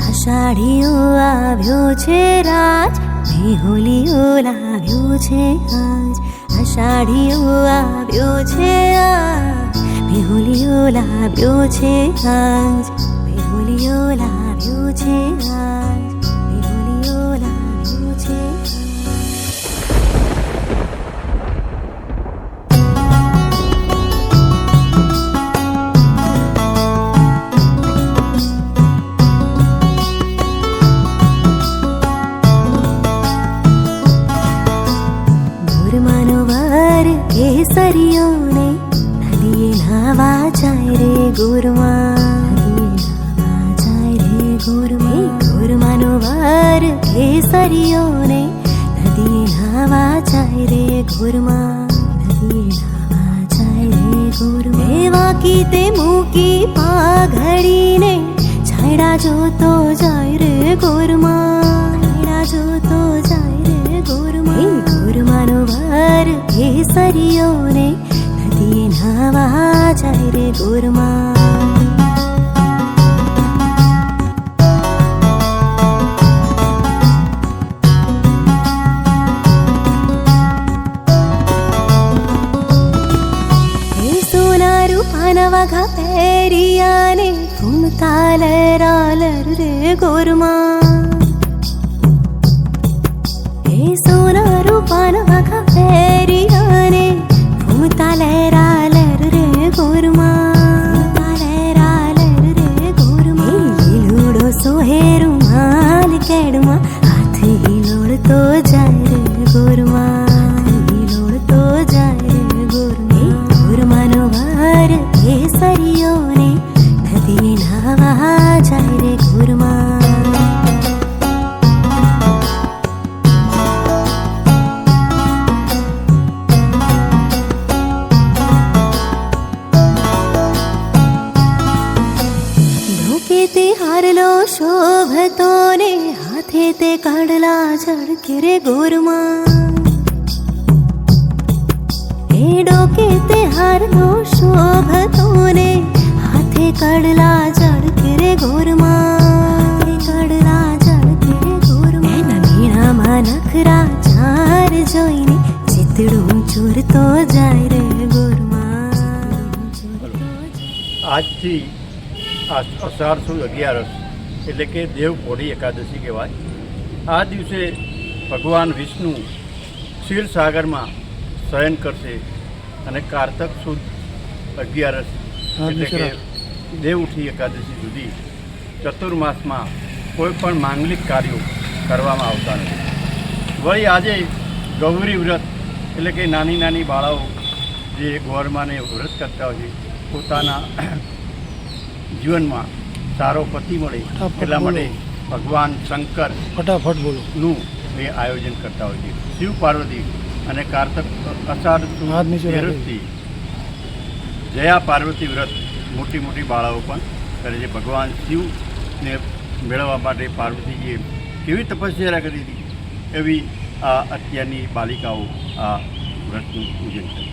આષાઢીઓ આવ્યો છે રાજ, મેહુલીઓ લાવ્યો છે આજ. આષાઢીઓ આવ્યો છે આજ, મેહુલીઓ લાવ્યો છે આજ. મેહુલીઓ લાવ્યો છે આજ, મેહુલીઓ લાવ્યો છે આજ. કેસરીઓ ને નદીએ નાવા જાય રે ગોરમાં, નદીએ નાવા જાય રે ગોરમાં. ગોરમાનો વાર કેસરીઓ ને નદીએ નાવા જાય રે ગોરમાં, નદીએ નાવા જાય રે ગોરમાં. વાકી તે મૂકી પાઘડીને છાયડા જોતો જાય રે ગોરમાં, છાયડા જોતો જાય રે ગોરમાં. ગોરમાનો વાર કેસરીઓ ને નદીએ નાવા જાય રે ગોરમાં. સોના રૂપાના વાઘા પહેરિયાને ઘૂમતા લહેરાલર રે ગોરમાં. સોના રૂપાના વાઘા પહેરિયાને ઘૂમતા લહેરાલર રે ગોરમાં, લહેરાલર રે ગોરમાં. લીલુડો સોહેરું માલ કેડમાં હાથ હિલોડતો જાય રે ગોરમાં, હિલોડતો જાય રે ગોરમાં. ગોરમાનો વાર કેસરીઓ ને નદીએ નાવા જાય રે ગોરમાં. તે હારલો શોભતો ને હાથે તે કાઢલા ઝળકે રે ગોરમાં. એ ડોકે તે હારલો શોભતો ને હાથે કાઢલા ઝળકે રે ગોરમાં, કાઢલા ઝળકે રે ગોરમાં. એના મીણામાં નખરા ચાર જોઈને ચિતડું ચોરતો જાય રે ગોરમાં. આજથી અષાઢ સુદ 11 એટલે કે દેવપોઢી એકાદશી કહેવાય. આ દિવસે ભગવાન વિષ્ણુ ક્ષીરસાગરમાં શયન કરશે અને કારતક સુદ 11 એટલે કે દેવઉઠી એકાદશી સુધી ચતુર્માસમાં કોઈ પણ માંગલિક કાર્યો કરવામાં આવતા નથી. વળી આજે ગૌરી વ્રત એટલે કે નાની નાની બાળાઓ જે ગોરમાને વ્રત કરતા હોય છે, પોતાના જીવનમાં સારો પતિ મળે એટલા માટે ભગવાન શંકર ફટાફટ બોલો નું એ આયોજન કરતા હોય છે. શિવ પાર્વતી અને કારતક અષાઢ સુદ જયા પાર્વતી વ્રત મોટી મોટી બાળાઓ પણ કરે છે. ભગવાન શિવને મેળવવા માટે પાર્વતીજીએ કેવી તપસ્યા કરી હતી એવી આ અત્યારની બાલિકાઓ આ વ્રતનું પૂજન કરે.